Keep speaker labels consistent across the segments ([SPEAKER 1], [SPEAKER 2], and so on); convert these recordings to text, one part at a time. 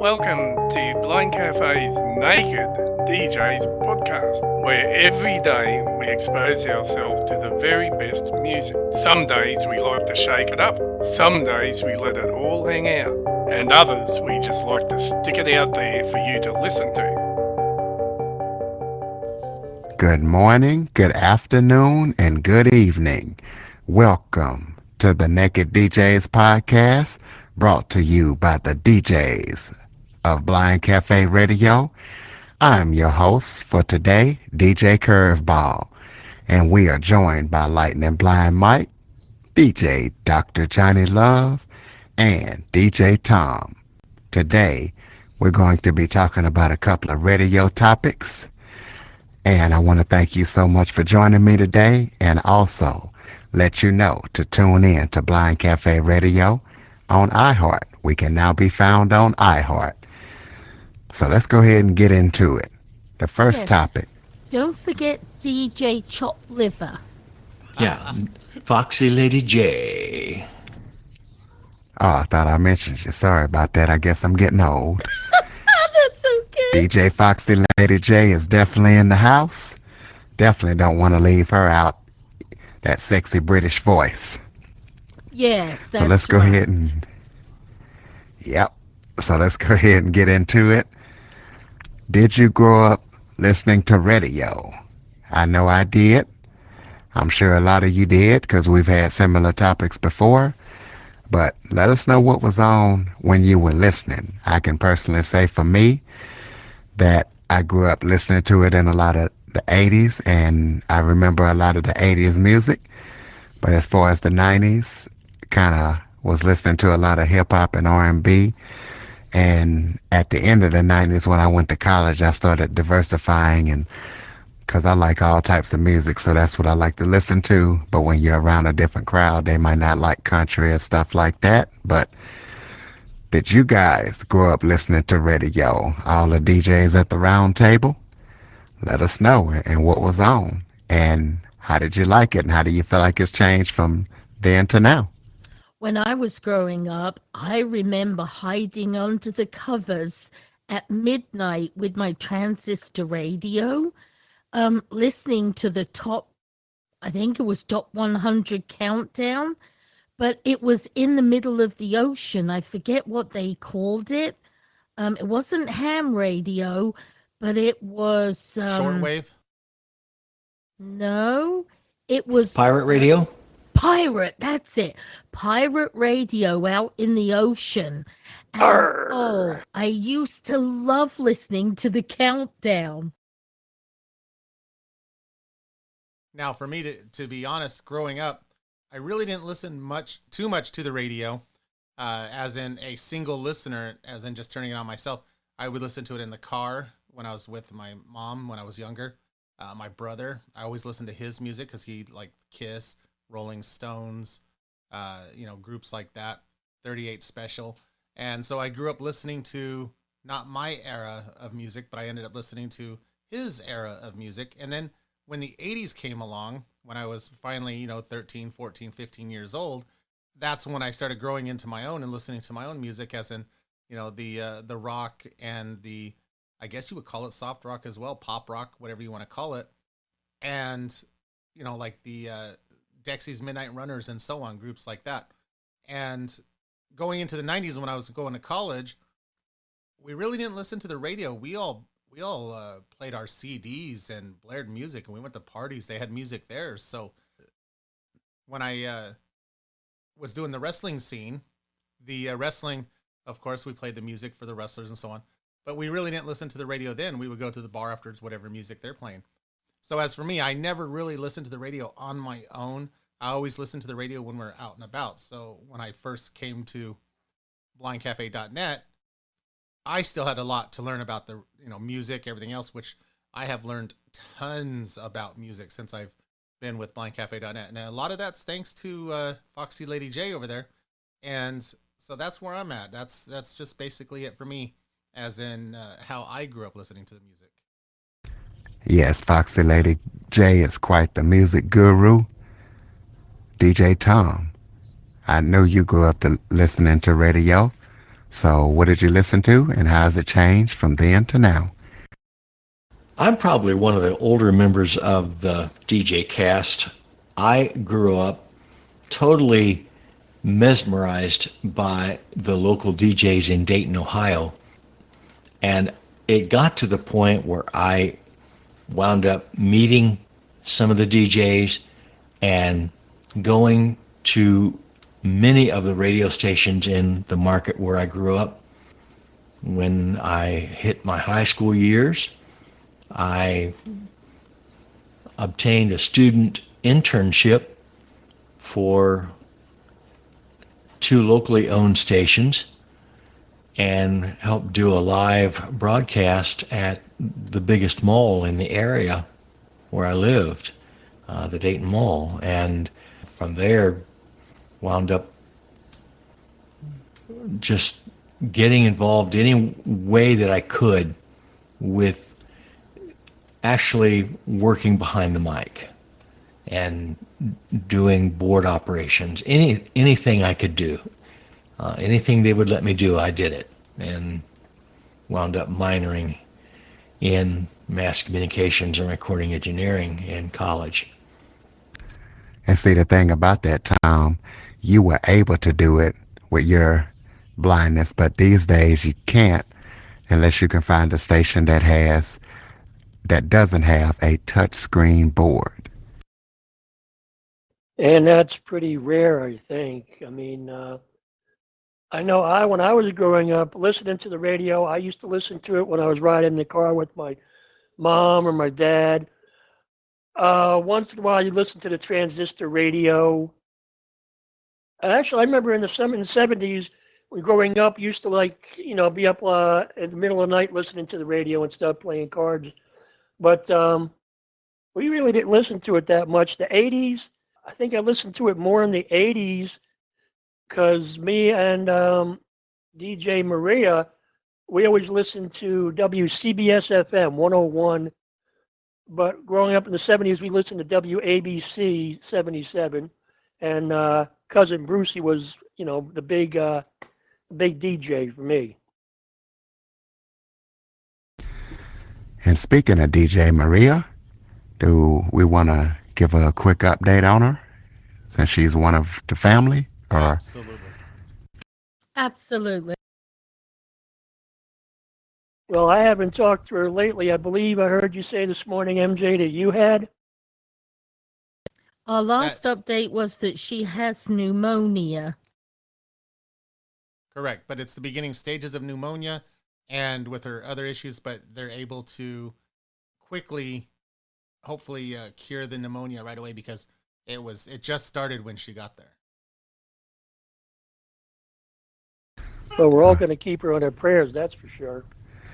[SPEAKER 1] Welcome to Blind Cafe's Naked DJs podcast, where every day we expose ourselves to the very best music. Some days we like to shake it up, some days we let it all hang out, and others we just like to stick it out there for you to listen to.
[SPEAKER 2] Good morning, good afternoon, and good evening. Welcome to the Naked DJs podcast, brought to you by the DJs of Blind Cafe Radio. I'm your host for today, DJ Curveball, and we are joined by Lightning Blind Mike, DJ Dr. Johnny Love, and DJ Tom. Today, we're going to be talking about a couple of radio topics. And I want to thank you so much for joining me today, and also let you know to tune in to Blind Cafe Radio on iHeart. We can now be found on iHeart. So let's go ahead and get into it. The first
[SPEAKER 3] Yes.
[SPEAKER 2] topic.
[SPEAKER 3] Don't forget DJ Chop Liver.
[SPEAKER 4] Yeah, Foxy Lady J.
[SPEAKER 2] Oh, I thought I mentioned you. Sorry about that. I guess I'm getting old.
[SPEAKER 3] That's okay.
[SPEAKER 2] DJ Foxy Lady J is definitely in the house. Definitely don't want to leave her out. That sexy British voice.
[SPEAKER 3] Yes, that's
[SPEAKER 2] So let's go
[SPEAKER 3] right.
[SPEAKER 2] ahead and yep. So let's go ahead and get into it. Did you grow up listening to radio? I know I did. I'm sure a lot of you did because we've had similar topics before. But let us know what was on when you were listening. I can personally say for me that I grew up listening to it in a lot of the 80s, and I remember a lot of the 80s music. But as far as the 90s, kind of was listening to a lot of hip hop and R&B. And at the end of the 90s, when I went to college, I started diversifying, and because I like all types of music, so that's what I like to listen to. But when you're around a different crowd, they might not like country or stuff like that. But did you guys grow up listening to radio? All the DJs at the round table? Let us know and what was on. And how did you like it? And how do you feel like it's changed from then to now?
[SPEAKER 3] When I was growing up, I remember hiding under the covers at midnight with my transistor radio, listening to the top, I think it was top 100 countdown, but it was in the middle of the ocean. I forget what they called it. It wasn't ham radio, but it was
[SPEAKER 5] Shortwave.
[SPEAKER 3] no, it was
[SPEAKER 4] Pirate Radio?
[SPEAKER 3] pirate. That's it, pirate radio out in the ocean. And, oh, I used to love listening to the countdown.
[SPEAKER 5] Now, for me to be honest, growing up, I really didn't listen too much to the radio, as in a single listener, as in just turning it on myself. I would listen to it in the car when I was with my mom when I was younger. My brother, I always listened to his music because he liked Kiss, Rolling Stones, groups like that, 38 Special. And so I grew up listening to not my era of music, but I ended up listening to his era of music. And then when the 80s came along, when I was finally, 13, 14, 15 years old, that's when I started growing into my own and listening to my own music, as in, the rock and the, I guess you would call it soft rock as well, pop rock, whatever you want to call it. And, like the Dexys Midnight Runners and so on, groups like that. And going into the 90s when I was going to college, we really didn't listen to the radio. We all played our CDs and blared music, and we went to parties. They had music there. So when I was doing the wrestling scene, the wrestling, of course, we played the music for the wrestlers and so on. But we really didn't listen to the radio then. We would go to the bar afterwards, whatever music they're playing. So as for me, I never really listened to the radio on my own. I always listened to the radio when we're out and about. So when I first came to blindcafe.net, I still had a lot to learn about the music, everything else, which I have learned tons about music since I've been with blindcafe.net. And a lot of that's thanks to Foxy Lady J over there. And so that's where I'm at. That's just basically it for me, as in how I grew up listening to the music.
[SPEAKER 2] Yes, Foxy Lady J is quite the music guru. DJ Tom, I know you grew up listening to radio. So what did you listen to, and how has it changed from then to now?
[SPEAKER 4] I'm probably one of the older members of the DJ cast. I grew up totally mesmerized by the local DJs in Dayton, Ohio. And it got to the point where I wound up meeting some of the DJs and going to many of the radio stations in the market where I grew up. When I hit my high school years, I obtained a student internship for 2 locally owned stations and helped do a live broadcast at the biggest mall in the area where I lived, the Dayton Mall. And from there, wound up just getting involved any way that I could with actually working behind the mic and doing board operations, anything I could do. Anything they would let me do, I did it, and wound up minoring in mass communications and recording engineering in college.
[SPEAKER 2] And see, the thing about that, Tom, you were able to do it with your blindness, but these days you can't unless you can find a station that doesn't have a touch screen board.
[SPEAKER 6] And that's pretty rare, I think. I mean, I know when I was growing up, listening to the radio, I used to listen to it when I was riding in the car with my mom or my dad. Once in a while, you listen to the transistor radio. And actually, I remember in the 70s, when growing up, used to be up in the middle of the night listening to the radio and stuff, playing cards. But we really didn't listen to it that much. The 80s, I think I listened to it more in the 80s because me and DJ Maria, we always listened to WCBS FM 101. But growing up in the 70s, we listened to WABC 77. And Cousin Brucey was, the big DJ for me.
[SPEAKER 2] And speaking of DJ Maria, do we want to give a quick update on her since she's one of the family? Or
[SPEAKER 3] Absolutely.
[SPEAKER 6] Well, I haven't talked to her lately. I believe I heard you say this morning, MJ, that you had.
[SPEAKER 3] Our last update was that she has pneumonia.
[SPEAKER 5] Correct, but it's the beginning stages of pneumonia and with her other issues, but they're able to quickly, hopefully, cure the pneumonia right away because it just started when she got there.
[SPEAKER 6] Well, we're all going to keep her on our prayers, that's for sure.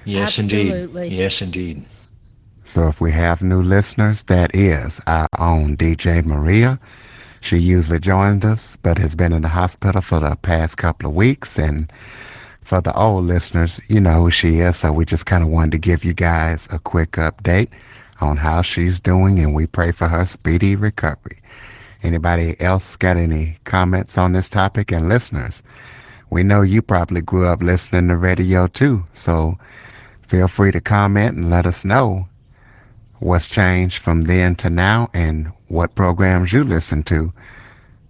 [SPEAKER 4] Yes,
[SPEAKER 3] Absolutely.
[SPEAKER 4] indeed. Yes, indeed.
[SPEAKER 2] So if we have new listeners, that is our own DJ Maria. She usually joins us, but has been in the hospital for the past couple of weeks. And for the old listeners, you know who she is. So we just kind of wanted to give you guys a quick update on how she's doing, and we pray for her speedy recovery. Anybody else got any comments on this topic? And listeners, we know you probably grew up listening to radio too. So feel free to comment and let us know what's changed from then to now and what programs you listen to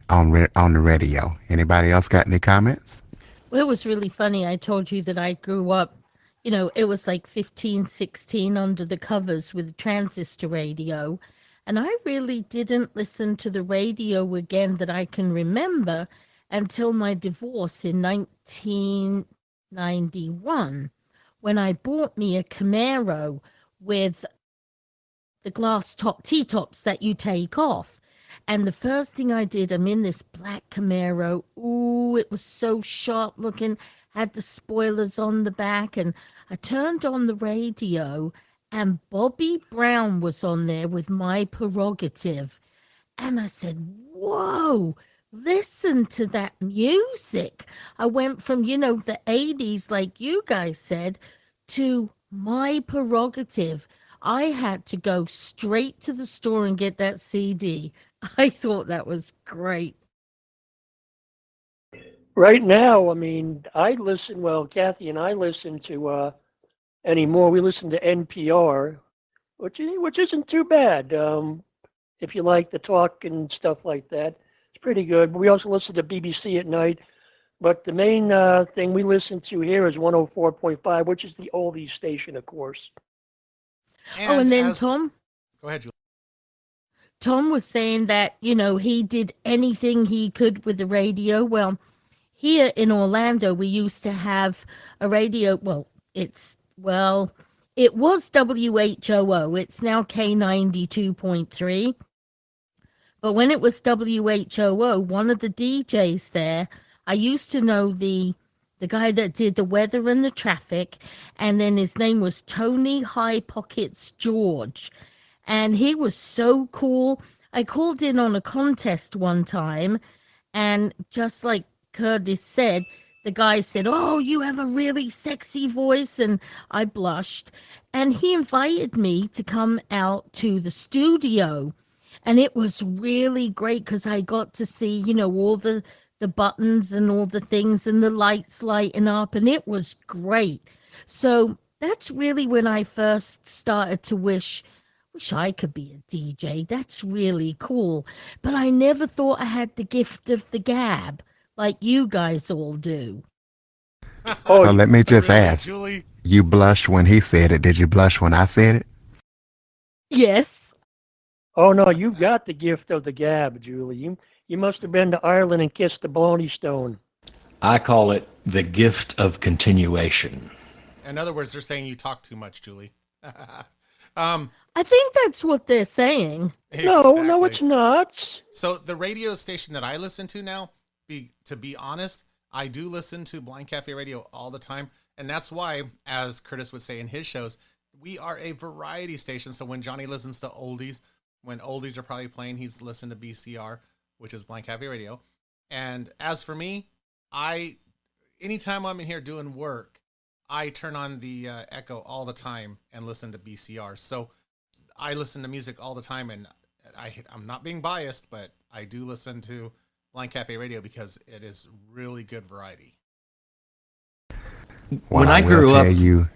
[SPEAKER 2] on the radio. Anybody else got any comments?
[SPEAKER 3] Well, it was really funny. I told you that I grew up, it was like 15, 16 under the covers with transistor radio. And I really didn't listen to the radio again that I can remember until my divorce in 1991, when I bought me a Camaro with the glass top T-tops that you take off. And the first thing I did, I'm in this black Camaro. Ooh, it was so sharp looking, had the spoilers on the back. And I turned on the radio and Bobby Brown was on there with My Prerogative. And I said, whoa, listen to that music. I went from, the 80s, like you guys said, to My Prerogative. I had to go straight to the store and get that CD. I thought that was great.
[SPEAKER 6] Right now, I mean, Kathy and I listen to anymore. We listen to NPR, which isn't too bad. If you like the talk and stuff like that, it's pretty good. But we also listen to BBC at night. But the main thing we listen to here is 104.5, which is the oldies station, of course.
[SPEAKER 3] Oh, and then
[SPEAKER 5] as
[SPEAKER 3] Tom
[SPEAKER 5] go ahead, Julie.
[SPEAKER 3] Tom was saying that, he did anything he could with the radio. Well, here in Orlando, we used to have a radio. It was WHOO. It's now K92.3. But when it was WHOO, one of the DJs there, I used to know the guy that did the weather and the traffic, and then his name was Tony High Pockets George. And he was so cool. I called in on a contest one time, and just like Curtis said, the guy said, "Oh, you have a really sexy voice." And I blushed. And he invited me to come out to the studio. And it was really great because I got to see, all the buttons and all the things and the lights lighting up. And it was great. So that's really when I first started to wish I could be a DJ. That's really cool. But I never thought I had the gift of the gab like you guys all do.
[SPEAKER 6] Oh,
[SPEAKER 2] So let me just
[SPEAKER 5] Really,
[SPEAKER 2] ask,
[SPEAKER 5] Julie?
[SPEAKER 2] you blushed when he said it. Did you blush when I said it?
[SPEAKER 3] Yes.
[SPEAKER 6] oh no, you got the gift of the gab, Julie. You must have been to Ireland and kissed the Baloney Stone.
[SPEAKER 4] I call it the gift of continuation.
[SPEAKER 5] In other words, they're saying you talk too much, Julie.
[SPEAKER 3] I think that's what they're saying.
[SPEAKER 6] No, it's
[SPEAKER 5] Exactly.
[SPEAKER 6] not.
[SPEAKER 5] So the radio station that I listen to now, to be honest, I do listen to Blind Cafe Radio all the time, and that's why, as Curtis would say in his shows, we are a variety station. So when Johnny listens to oldies, when oldies are probably playing, he's listening to BCR, which is Blind Cafe Radio. And as for me, I anytime I'm in here doing work, I turn on the Echo all the time and listen to BCR. So I listen to music all the time, and I'm not being biased, but I do listen to Blind Cafe Radio because it is really good variety.
[SPEAKER 2] Well,
[SPEAKER 4] When
[SPEAKER 2] I
[SPEAKER 4] I
[SPEAKER 2] will
[SPEAKER 4] grew
[SPEAKER 2] tell
[SPEAKER 4] up,
[SPEAKER 2] you,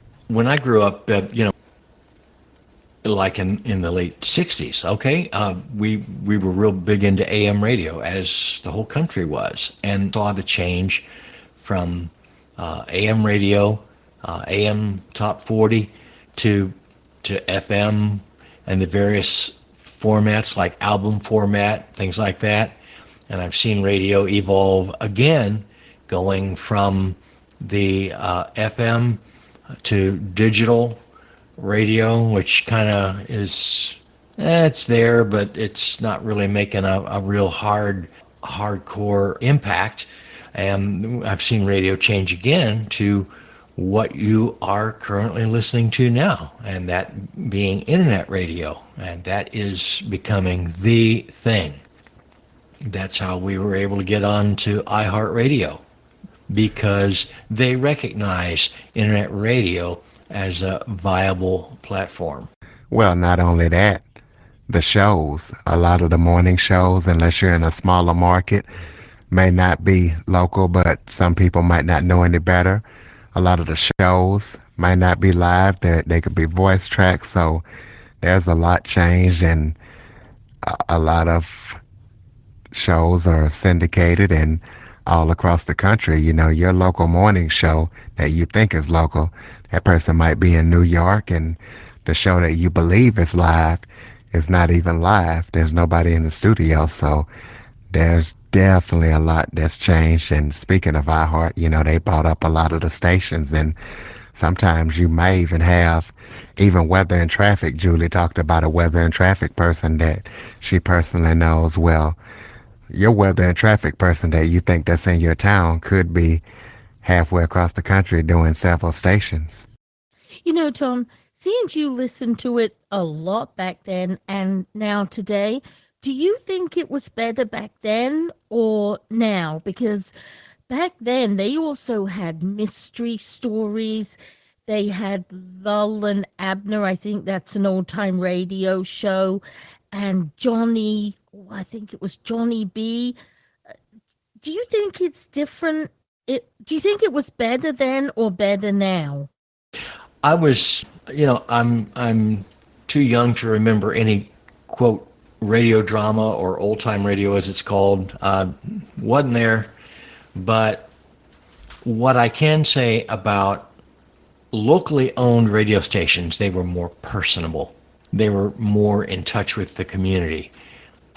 [SPEAKER 4] like in the late 60s, okay, we were real big into AM radio, as the whole country was, and saw the change from AM radio, AM top 40 to FM and the various formats like album format, things like that. And I've seen radio evolve again, going from the FM to digital radio, which kind of is, it's there, but it's not really making a real hardcore impact. And I've seen radio change again to what you are currently listening to now, and that being internet radio. And that is becoming the thing. That's how we were able to get on to iHeartRadio, because they recognize internet radio as a viable platform.
[SPEAKER 2] well, not only that, the shows, a lot of the morning shows, unless you're in a smaller market, may not be local, but some people might not know any better. A lot of the shows might not be live. They could be voice tracks. So there's a lot changed, and a lot of shows are syndicated and all across the country. You know, your local morning show that you think is local, that person might be in New York, and the show that you believe is live is not even live. There's nobody in the studio. So there's definitely a lot that's changed. And speaking of iHeart, you know, they bought up a lot of the stations, and sometimes you may even have even weather and traffic. Julie talked about a weather and traffic person that she personally knows. Well, your weather and traffic person that you think that's in your town could be halfway across the country doing several stations.
[SPEAKER 3] Tom, since you listened to it a lot back then and now today, do you think it was better back then or now? Because back then they also had mystery stories. They had Lull and Abner. I think that's an old time radio show. And Johnny, I think it was Johnny B. do you think it's different? Do you think it was better then or better now?
[SPEAKER 4] I was, I'm too young to remember any quote radio drama or old time radio as it's called. Wasn't there, but what I can say about locally owned radio stations, they were more personable. They were more in touch with the community.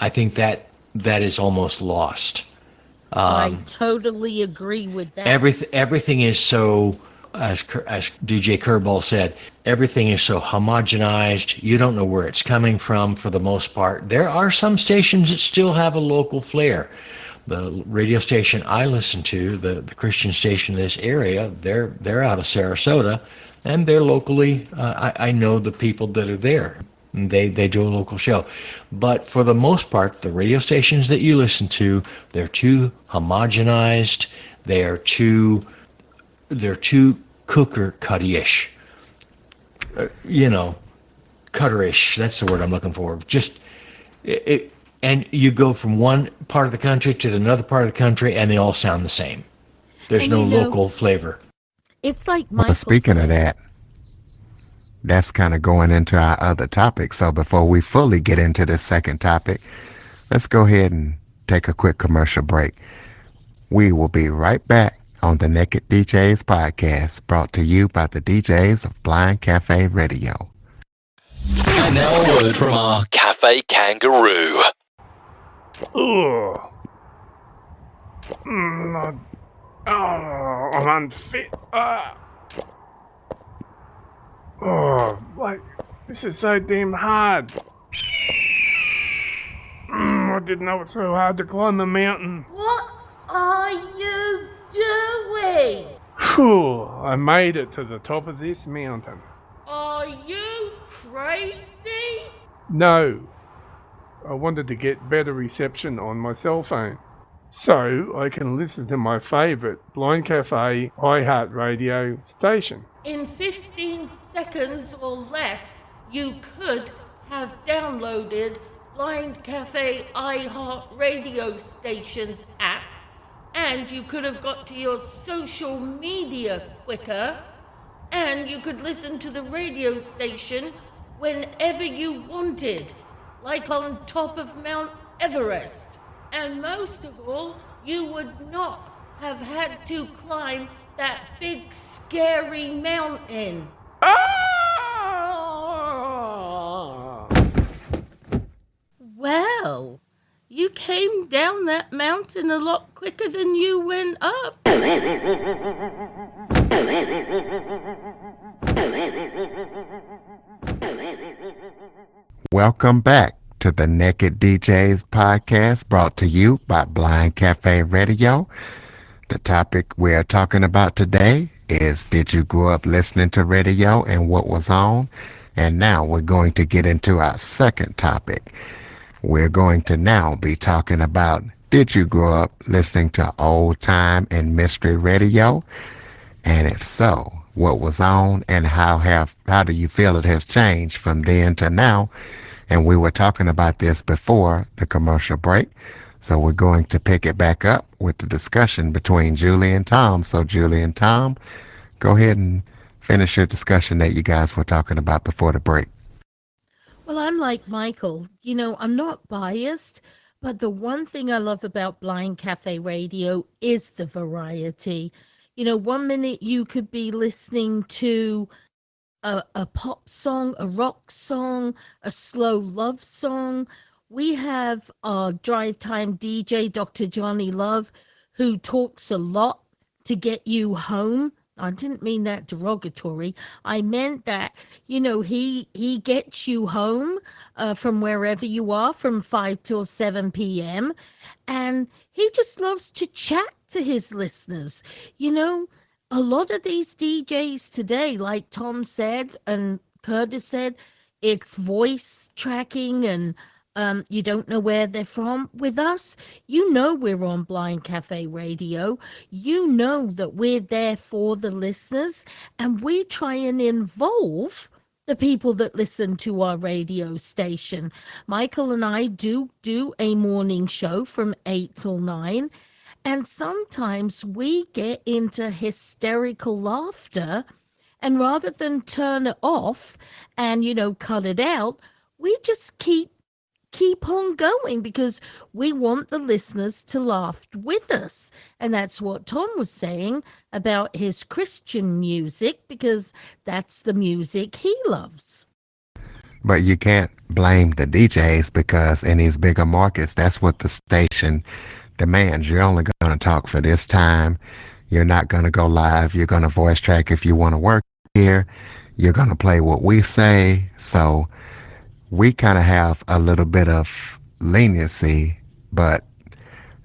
[SPEAKER 4] I think that is almost lost.
[SPEAKER 3] I totally agree with that.
[SPEAKER 4] Everything is so, as DJ Kerbal said, everything is so homogenized. You don't know where it's coming from for the most part. There are some stations that still have a local flair. The radio station I listen to, the Christian station in this area, they're out of Sarasota, and they're locally. I know the people that are there. They do a local show, but for the most part, the radio stations that you listen to, they're too homogenized. They're too cooker cutty-ish. Cutterish. That's the word I'm looking for. Just it. And you go from one part of the country to another part of the country, and they all sound the same. There's no local flavor.
[SPEAKER 3] It's like Michael
[SPEAKER 2] speaking of that, that's kind of going into our other topic. So before we fully get into the second topic, let's go ahead and take a quick commercial break. We will be right back on the Naked DJs podcast, brought to you by the DJs of Blind Cafe Radio.
[SPEAKER 7] And now a word from our Cafe Kangaroo.
[SPEAKER 1] Ugh. I'm unfit. This is so damn hard. I didn't know it's so hard to climb a mountain.
[SPEAKER 3] What are you doing?
[SPEAKER 1] Phew, I made it to the top of this mountain.
[SPEAKER 3] Are you crazy?
[SPEAKER 1] No, I wanted to get better reception on my cell phone, so I can listen to my favourite Blind Cafe iHeartRadio station.
[SPEAKER 3] In 15 seconds or less, you could have downloaded Blind Cafe iHeartRadio station's app, and you could have got to your social media quicker, and you could listen to the radio station whenever you wanted, like on top of Mount Everest. And most of all, you would not have had to climb that big scary mountain. Well, you came down that mountain a lot quicker than you went up.
[SPEAKER 2] Welcome back to the Naked DJs podcast, brought to you by Blind Cafe Radio. The topic we're talking about today is, did you grow up listening to radio and what was on? And now we're going to get into our second topic. We're going to now be talking about, did you grow up listening to old time and mystery radio? And if so, what was on, and how do you feel it has changed from then to now? And we were talking about this before the commercial break, so we're going to pick it back up with the discussion between Julie and Tom. So Julie and Tom, go ahead and finish your discussion that you guys were talking about before the break.
[SPEAKER 3] Well, I'm like Michael. I'm not biased, but the one thing I love about Blind Cafe Radio is the variety. 1 minute you could be listening to a pop song, a rock song, a slow love song. We have our drive time DJ, Dr. Johnny Love, who talks a lot to get you home. I didn't mean that derogatory. I meant that, he gets you home from wherever you are from 5 till 7 p.m. And he just loves to chat to his listeners. A lot of these DJs today, like Tom said and Curtis said, it's voice tracking and you don't know where they're from. With us, we're on Blind Cafe Radio. You know that we're there for the listeners, and we try and involve the people that listen to our radio station. Michael and I do a morning show from 8 till 9. And sometimes we get into hysterical laughter, and rather than turn it off and, cut it out, we just keep on going because we want the listeners to laugh with us. And that's what Tom was saying about his Christian music, because that's the music he loves.
[SPEAKER 2] But you can't blame the DJs because in these bigger markets, that's what the station demands. You're only going to talk for this time. You're not going to go live. You're going to voice track if you want to work here. You're going to play what we say. So we kind of have a little bit of leniency, but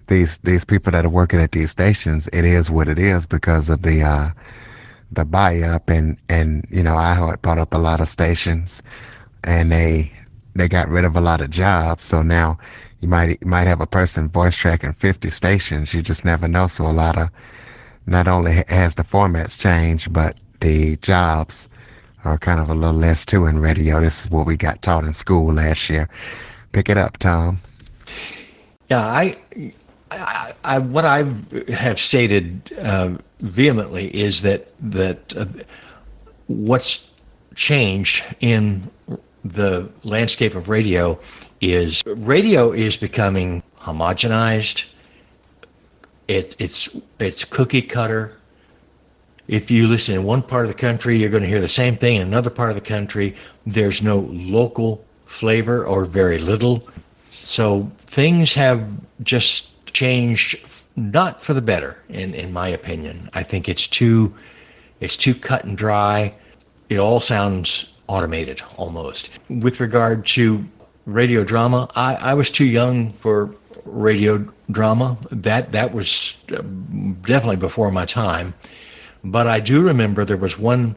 [SPEAKER 2] these people that are working at these stations, it is what it is because of the buy up and iHeart bought up a lot of stations and they got rid of a lot of jobs. So now you might have a person voice tracking 50 stations. You just never know. So a lot of, not only has the formats changed, but the jobs are kind of a little less too in radio. This is what we got taught in school last year. Pick it up, Tom.
[SPEAKER 4] Yeah, I what I have stated vehemently is that what's changed in the landscape of radio is becoming homogenized. It's cookie cutter. If you listen in one part of the country, you're going to hear the same thing in another part of the country. There's no local flavor or very little. So things have just changed, not for the better, in my opinion. I think it's too cut and dry. It all sounds automated almost. With regard to radio drama, I was too young for radio drama. That was definitely before my time. But I do remember there was one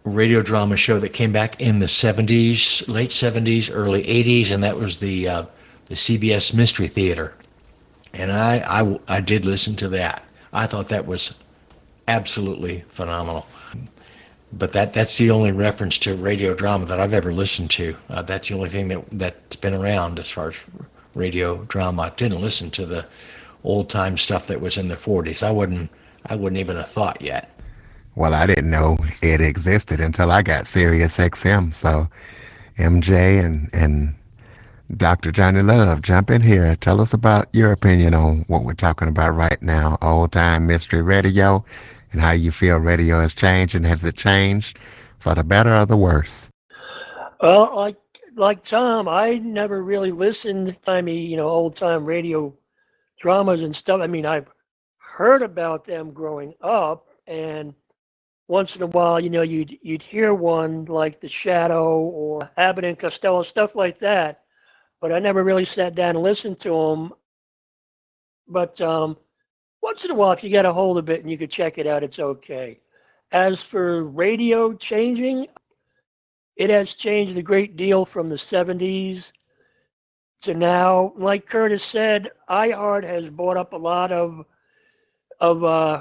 [SPEAKER 4] radio drama show that came back in the 70s, late 70s, early 80s, and that was the CBS Mystery Theater. And I did listen to that. I thought that was absolutely phenomenal. But that's the only reference to radio drama that I've ever listened to. That's the only thing that's been around as far as radio drama. I didn't listen to the old time stuff that was in the 40s. I wouldn't even have thought yet.
[SPEAKER 2] Well, I didn't know it existed until I got Sirius XM. So MJ and Dr. Johnny Love, jump in here. Tell us about your opinion on what we're talking about right now, old time mystery radio, and how you feel radio has changed, and has it changed for the better or the worse?
[SPEAKER 6] Well, like Tom, I never really listened to old time radio dramas and stuff. I mean, I've heard about them growing up, and once in a while, you'd hear one like The Shadow or Abbott and Costello, stuff like that. But I never really sat down and listened to them. But once in a while, if you get a hold of it and you could check it out, it's okay. As for radio changing, it has changed a great deal from the 70s to now. Like Curtis said, iHeart has bought up a lot of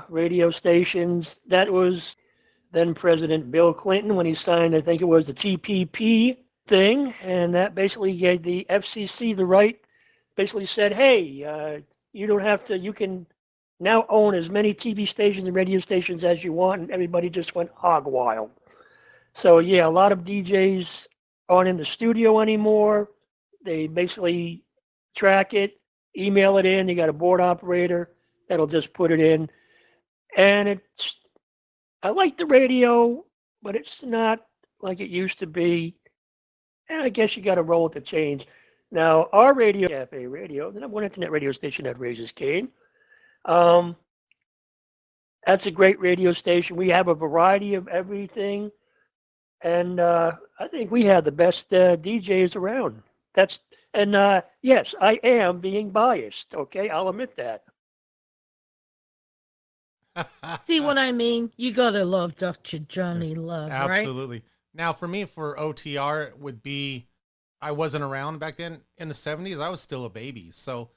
[SPEAKER 6] radio stations. That was then President Bill Clinton when he signed, I think it was the TPP thing, and that basically gave the FCC the right, basically said, hey, you don't have to, you can now own as many TV stations and radio stations as you want, and everybody just went hog wild. So yeah, a lot of DJs aren't in the studio anymore. They basically track it, email it in, you got a board operator that'll just put it in. And I like the radio, but it's not like it used to be. And I guess you got to roll with the change. Now, our radio, Cafe Radio, the number one internet radio station that raises Cane. That's a great radio station. We have a variety of everything. And I think we have the best DJs around. Yes, I am being biased. Okay, I'll admit that.
[SPEAKER 3] See what I mean? You gotta love Dr. Johnny Love, right?
[SPEAKER 5] Absolutely. Now, for me, for OTR, it would be, I wasn't around back then in the 70s. I was still a baby. So,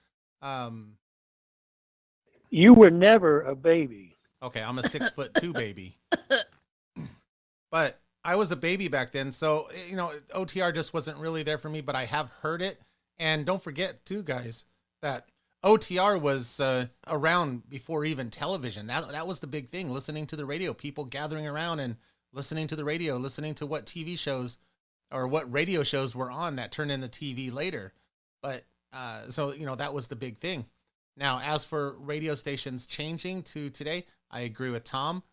[SPEAKER 6] you were never a baby.
[SPEAKER 5] Okay, I'm a 6'2" baby. But I was a baby back then. So, OTR just wasn't really there for me, but I have heard it. And don't forget, too, guys, that OTR was around before even television. That was the big thing, listening to the radio, people gathering around and listening to the radio, listening to what TV shows or what radio shows were on that turned into TV later. But so, that was the big thing. Now, as for radio stations changing to today, I agree with Tom.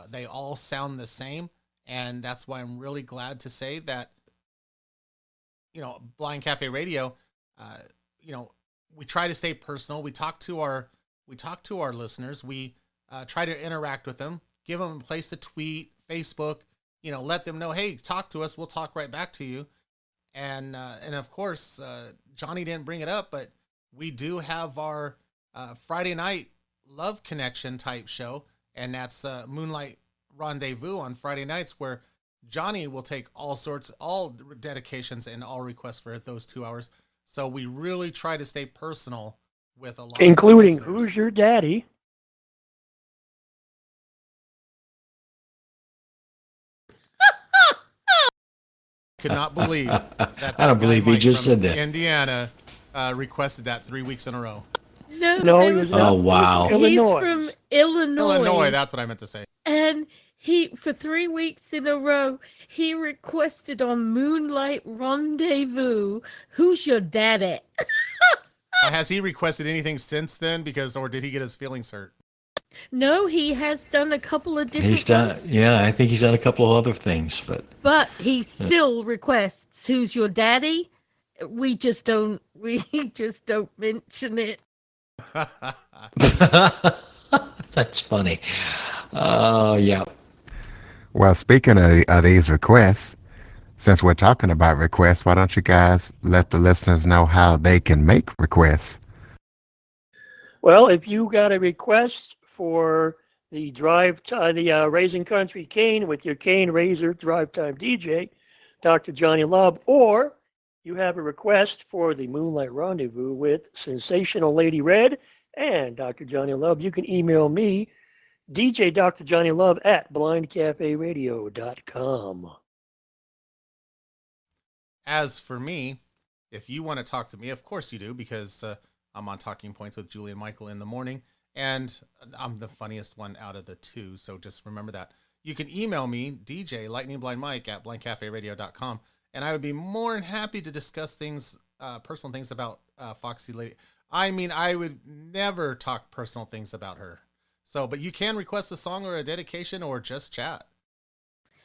[SPEAKER 5] They all sound the same. And that's why I'm really glad to say that, Blind Cafe Radio, we try to stay personal. We talk to our listeners. We try to interact with them, give them a place to tweet, Facebook, let them know, hey, talk to us. We'll talk right back to you. And of course, Johnny didn't bring it up, but we do have our Friday night love connection type show. And that's Moonlight Rendezvous on Friday nights, where Johnny will take all dedications and all requests for those 2 hours. So we really try to stay personal with a lot,
[SPEAKER 6] including
[SPEAKER 5] of
[SPEAKER 6] Who's Your Daddy?
[SPEAKER 5] Could not believe that.
[SPEAKER 4] I don't believe he just said that.
[SPEAKER 5] Indiana requested that 3 weeks in a row.
[SPEAKER 6] No, he was not.
[SPEAKER 4] Oh, wow.
[SPEAKER 3] He's
[SPEAKER 6] Illinois.
[SPEAKER 3] from Illinois.
[SPEAKER 5] Illinois, that's what I meant to say.
[SPEAKER 3] And for 3 weeks in a row, he requested on Moonlight Rendezvous, Who's Your Daddy?
[SPEAKER 5] Has he requested anything since then? Or did he get his feelings hurt?
[SPEAKER 3] No, he has done a couple of different
[SPEAKER 4] He's done,
[SPEAKER 3] ones,
[SPEAKER 4] yeah, I think he's done a couple of other things,
[SPEAKER 3] but he still requests Who's Your Daddy? We just don't mention it.
[SPEAKER 4] That's funny. Oh, yeah.
[SPEAKER 2] Well, speaking of these requests, since we're talking about requests, why don't you guys let the listeners know how they can make requests?
[SPEAKER 6] Well, if you got a request for the Raising Country Cane with your Cane Razor Drive Time DJ, Dr. Johnny Love, or you have a request for the Moonlight Rendezvous with Sensational Lady Red and Dr. Johnny Love, you can email me, DJ Dr. Johnny Love at blindcaferadio.com.
[SPEAKER 5] As for me, if you want to talk to me, of course you do, because I'm on Talking Points with Julie and Michael in the morning, and I'm the funniest one out of the two, so just remember that. You can email me, DJ Lightning Blind Mike at blindcaferadio.com, and I would be more than happy to discuss things, personal things about Foxy Lady. I mean, I would never talk personal things about her. So, but you can request a song or a dedication or just chat.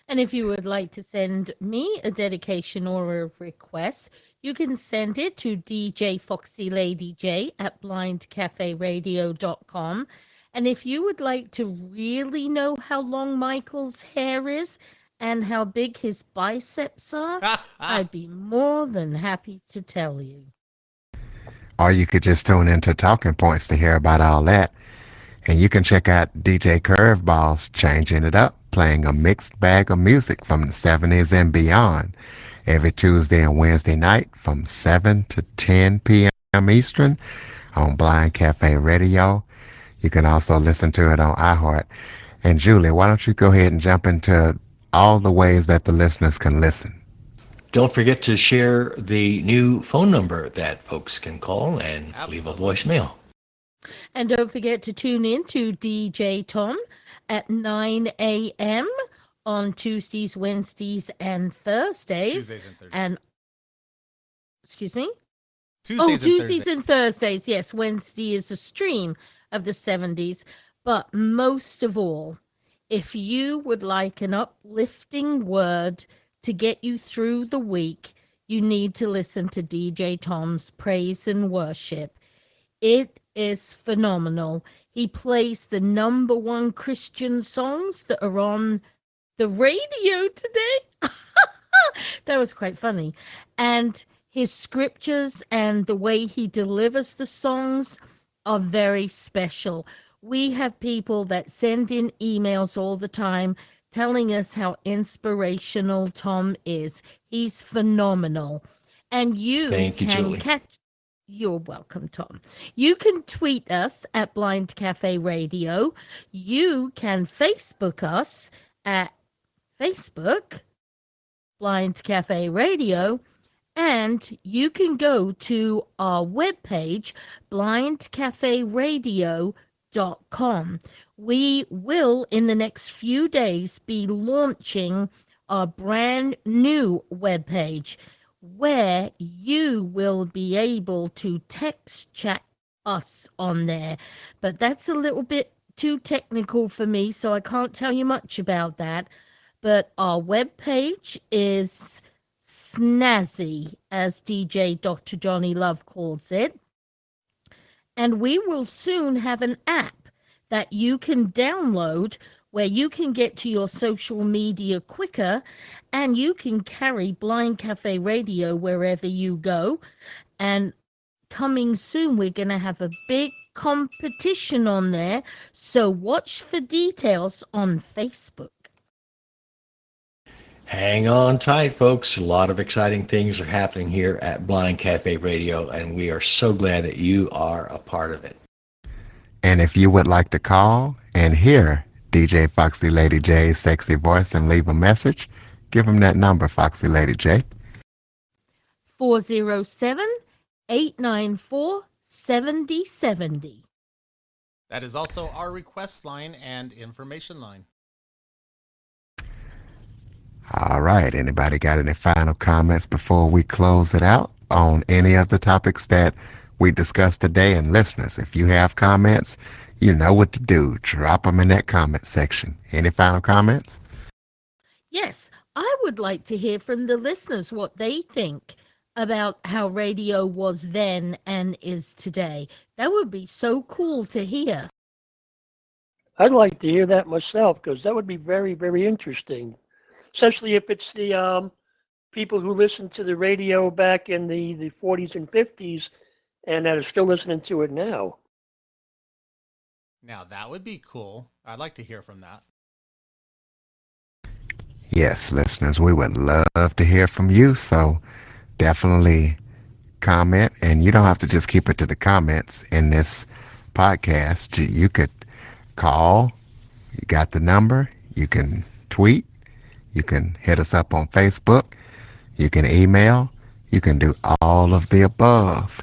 [SPEAKER 3] And if you would like to send me a dedication or a request, you can send it to DJ Foxy Lady J at blindcaferadio.com. And if you would like to really know how long Michael's hair is and how big his biceps are, I'd be more than happy to tell you.
[SPEAKER 2] Or you could just tune into Talking Points to hear about all that. And you can check out DJ Curveballs Changing It Up, playing a mixed bag of music from the 70s and beyond every Tuesday and Wednesday night from 7 to 10 p.m. Eastern on Blind Cafe Radio. You can also listen to it on iHeart. And Julie, why don't you go ahead and jump into all the ways that the listeners can listen?
[SPEAKER 4] Don't forget to share the new phone number that folks can call and leave a voicemail.
[SPEAKER 3] And don't forget to tune in to DJ Tom at 9 a.m. on Tuesdays, Wednesdays, and Thursdays.
[SPEAKER 5] Tuesdays and Thursdays.
[SPEAKER 3] And, excuse me?
[SPEAKER 5] Tuesdays
[SPEAKER 3] and Thursdays. Yes, Wednesday is a stream of the 70s. But most of all, if you would like an uplifting word to get you through the week, you need to listen to DJ Tom's Praise and Worship. It is phenomenal. He plays the number one Christian songs that are on the radio today. That was quite funny. And his scriptures and the way he delivers the songs are very special. We have people that send in emails all the time telling us how inspirational Tom is. He's phenomenal. And you
[SPEAKER 4] Thank you,
[SPEAKER 3] can
[SPEAKER 4] Julie.
[SPEAKER 3] catch... You're welcome, Tom. You can tweet us at Blind Cafe Radio. You can Facebook us at Facebook, Blind Cafe Radio. And you can go to our webpage, blindcaferadio.com. We will, in the next few days, be launching a brand new webpage where you will be able to text chat us on there. But that's a little bit too technical for me, so I can't tell you much about that. But our webpage is snazzy, as DJ Dr. Johnny Love calls it. And we will soon have an app that you can download where you can get to your social media quicker and you can carry Blind Cafe Radio wherever you go. And coming soon, we're going to have a big competition on there. So watch for details on Facebook.
[SPEAKER 4] Hang on tight, folks. A lot of exciting things are happening here at Blind Cafe Radio, and we are so glad that you are a part of it.
[SPEAKER 2] And if you would like to call and hear DJ Foxy Lady J's sexy voice and leave a message, give him that number, Foxy Lady J.
[SPEAKER 3] 407-894-7070.
[SPEAKER 5] That is also our request line and information line.
[SPEAKER 2] All right. Anybody got any final comments before we close it out on any of the topics that we discussed today? And listeners, if you have comments, you know what to do. Drop them in that comment section. Any final comments?
[SPEAKER 3] Yes, I would like to hear from the listeners what they think about how radio was then and is today. That would be so cool to hear.
[SPEAKER 6] I'd like to hear that myself because that would be very, very interesting. Especially if it's the people who listened to the radio back in the 40s and 50s and that are still listening to it now.
[SPEAKER 5] Now, that would be cool. I'd like to hear from that.
[SPEAKER 2] Yes, listeners, we would love to hear from you. So definitely comment. And you don't have to just keep it to the comments in this podcast. You could call. You got the number. You can tweet. You can hit us up on Facebook. You can email. You can do all of the above.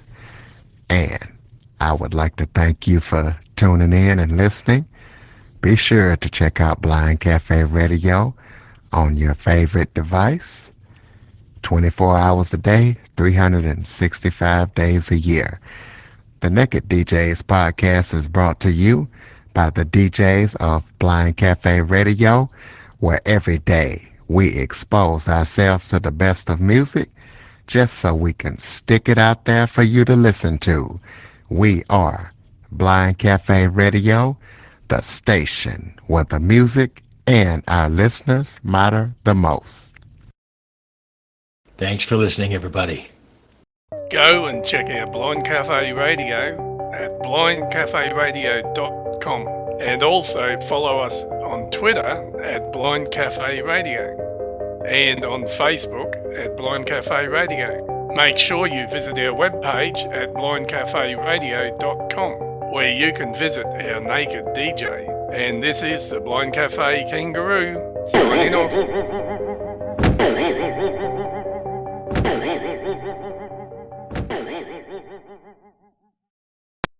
[SPEAKER 2] And I would like to thank you for tuning in and listening. Be sure to check out Blind Cafe Radio on your favorite device, 24 hours a day, 365 days a year. The Naked DJs podcast is brought to you by the DJs of Blind Cafe Radio, where every day we expose ourselves to the best of music just so we can stick it out there for you to listen to. We are Blind Cafe Radio, the station where the music and our listeners matter the most.
[SPEAKER 4] Thanks for listening, everybody.
[SPEAKER 1] Go and check out Blind Cafe Radio at blindcaferadio.com and also follow us on Twitter at Blind Cafe Radio and on Facebook at Blind Cafe Radio. Make sure you visit our webpage at blindcaferadio.com where you can visit our naked DJ. And this is the Blind Cafe Kangaroo signing off.